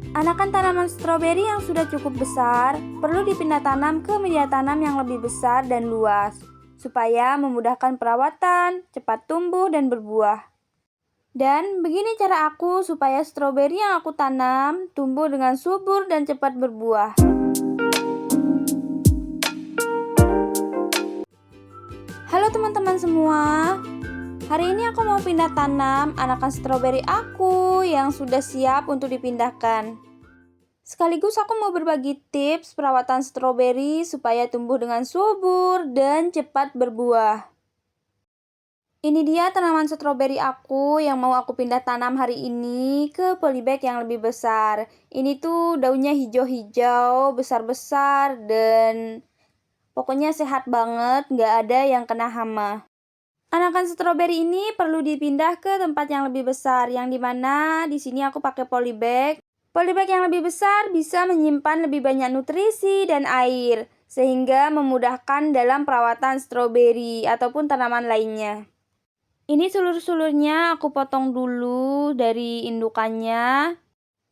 Anakan tanaman stroberi yang sudah cukup besar perlu dipindah tanam ke media tanam yang lebih besar dan luas, supaya memudahkan perawatan, cepat tumbuh dan berbuah. Dan begini cara aku supaya stroberi yang aku tanam tumbuh dengan subur dan cepat berbuah. Halo teman-teman semua. Hari ini aku mau pindah tanam anakan stroberi aku yang sudah siap untuk dipindahkan. Sekaligus aku mau berbagi tips perawatan stroberi supaya tumbuh dengan subur dan cepat berbuah. Ini dia tanaman stroberi aku yang mau aku pindah tanam hari ini ke polybag yang lebih besar. Ini tuh daunnya hijau-hijau, besar-besar, dan pokoknya sehat banget, nggak ada yang kena hama. Anakan stroberi ini perlu dipindah ke tempat yang lebih besar, yang dimana di sini aku pakai polybag. Polybag yang lebih besar bisa menyimpan lebih banyak nutrisi dan air, sehingga memudahkan dalam perawatan stroberi ataupun tanaman lainnya. Ini sulur-sulurnya aku potong dulu dari indukannya.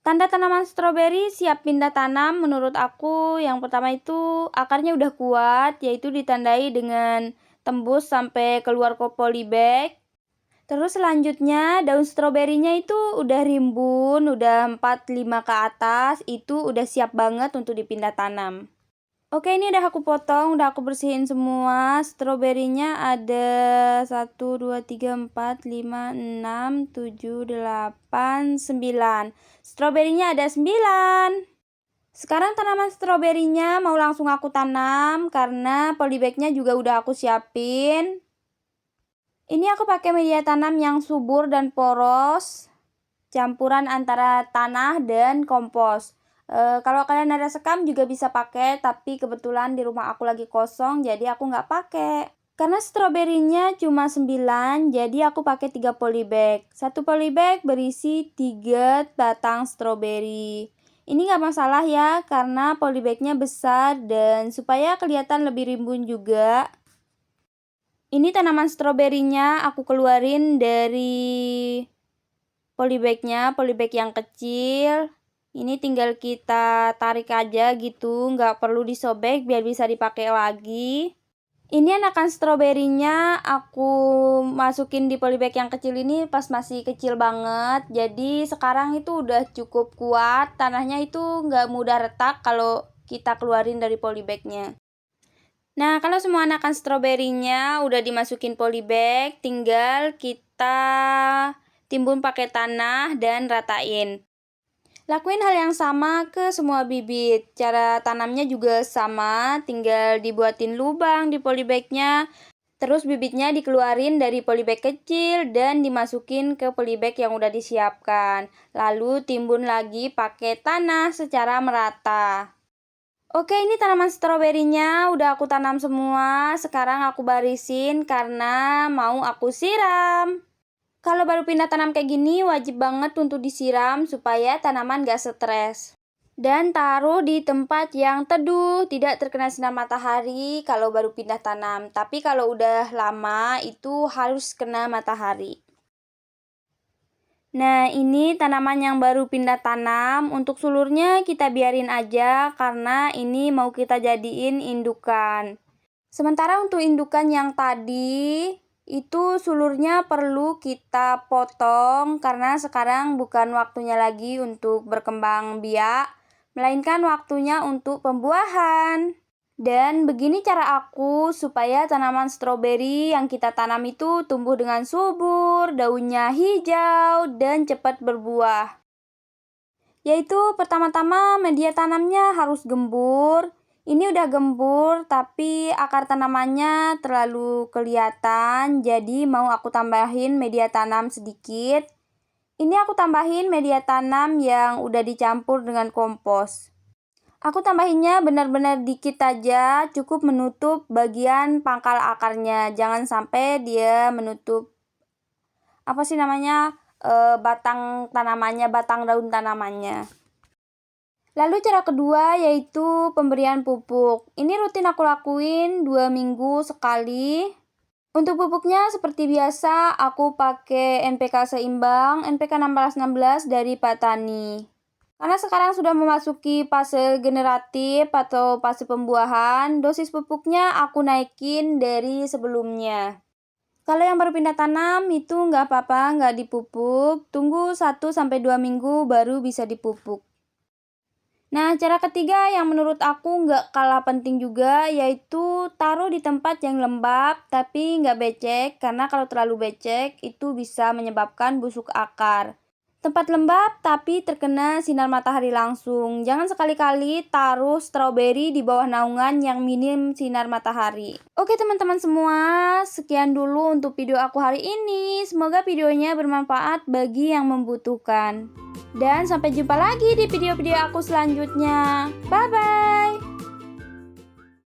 Tanda tanaman stroberi siap pindah tanam menurut aku yang pertama itu akarnya udah kuat, yaitu ditandai dengan tembus sampai keluar ke polybag. Terus selanjutnya daun stroberinya itu udah rimbun, udah 4-5 ke atas, itu udah siap banget untuk dipindah tanam. Oke, ini udah aku potong, udah aku bersihin semua. Stroberinya ada 1, 2, 3, 4, 5, 6, 7, 8, 9. Stroberinya ada 9. Sekarang tanaman stroberinya mau langsung aku tanam karena polybagnya juga udah aku siapin. Ini aku pakai media tanam yang subur dan poros, campuran antara tanah dan kompos. Kalau kalian ada sekam juga bisa pakai, tapi kebetulan di rumah aku lagi kosong, jadi aku nggak pakai. Karena stroberinya cuma 9, jadi aku pakai 3 polybag. Satu polybag berisi 3 batang stroberi. Ini nggak masalah ya, karena polybagnya besar dan supaya kelihatan lebih rimbun juga. Ini tanaman stroberinya aku keluarin dari polybagnya, polybag yang kecil. Ini tinggal kita tarik aja gitu, nggak perlu disobek biar bisa dipakai lagi. Ini anakan stroberinya aku masukin di polybag yang kecil ini pas masih kecil banget. Jadi sekarang itu udah cukup kuat, tanahnya itu nggak mudah retak kalau kita keluarin dari polybagnya. Nah, kalau semua anakan stroberinya udah dimasukin polybag, tinggal kita timbun pakai tanah dan ratain. Lakuin hal yang sama ke semua bibit. Cara tanamnya juga sama, tinggal dibuatin lubang di polybagnya. Terus bibitnya dikeluarin dari polybag kecil dan dimasukin ke polybag yang udah disiapkan. Lalu timbun lagi pakai tanah secara merata. Oke, ini tanaman stroberinya udah aku tanam semua. Sekarang aku barisin karena mau aku siram. Kalau baru pindah tanam kayak gini, wajib banget untuk disiram supaya tanaman gak stres. Dan taruh di tempat yang teduh, tidak terkena sinar matahari kalau baru pindah tanam. Tapi kalau udah lama, itu harus kena matahari. Nah, ini tanaman yang baru pindah tanam. Untuk sulurnya kita biarin aja karena ini mau kita jadiin indukan. Sementara untuk indukan yang tadi, itu sulurnya perlu kita potong karena sekarang bukan waktunya lagi untuk berkembang biak, melainkan waktunya untuk pembuahan. Dan begini cara aku supaya tanaman stroberi yang kita tanam itu tumbuh dengan subur, daunnya hijau, dan cepat berbuah. Yaitu pertama-tama media tanamnya harus gembur. Ini udah gembur tapi akar tanamannya terlalu kelihatan, jadi mau aku tambahin media tanam sedikit. Ini aku tambahin media tanam yang udah dicampur dengan kompos. Aku tambahinnya benar-benar dikit aja, cukup menutup bagian pangkal akarnya. Jangan sampai dia menutup batang tanamannya, batang daun tanamannya. Lalu cara kedua yaitu pemberian pupuk. Ini rutin aku lakuin 2 minggu sekali. Untuk pupuknya seperti biasa aku pakai NPK seimbang, NPK 1616 dari Pak Tani. Karena sekarang sudah memasuki fase generatif atau fase pembuahan, dosis pupuknya aku naikin dari sebelumnya. Kalau yang baru pindah tanam itu nggak apa-apa, nggak dipupuk, tunggu 1-2 minggu baru bisa dipupuk. Nah, cara ketiga yang menurut aku nggak kalah penting juga, yaitu taruh di tempat yang lembab tapi nggak becek, karena kalau terlalu becek itu bisa menyebabkan busuk akar. Tempat lembab tapi terkena sinar matahari langsung. Jangan sekali-kali taruh stroberi di bawah naungan yang minim sinar matahari. Oke teman-teman semua, sekian dulu untuk video aku hari ini. Semoga videonya bermanfaat bagi yang membutuhkan. Dan sampai jumpa lagi di video-video aku selanjutnya. Bye-bye!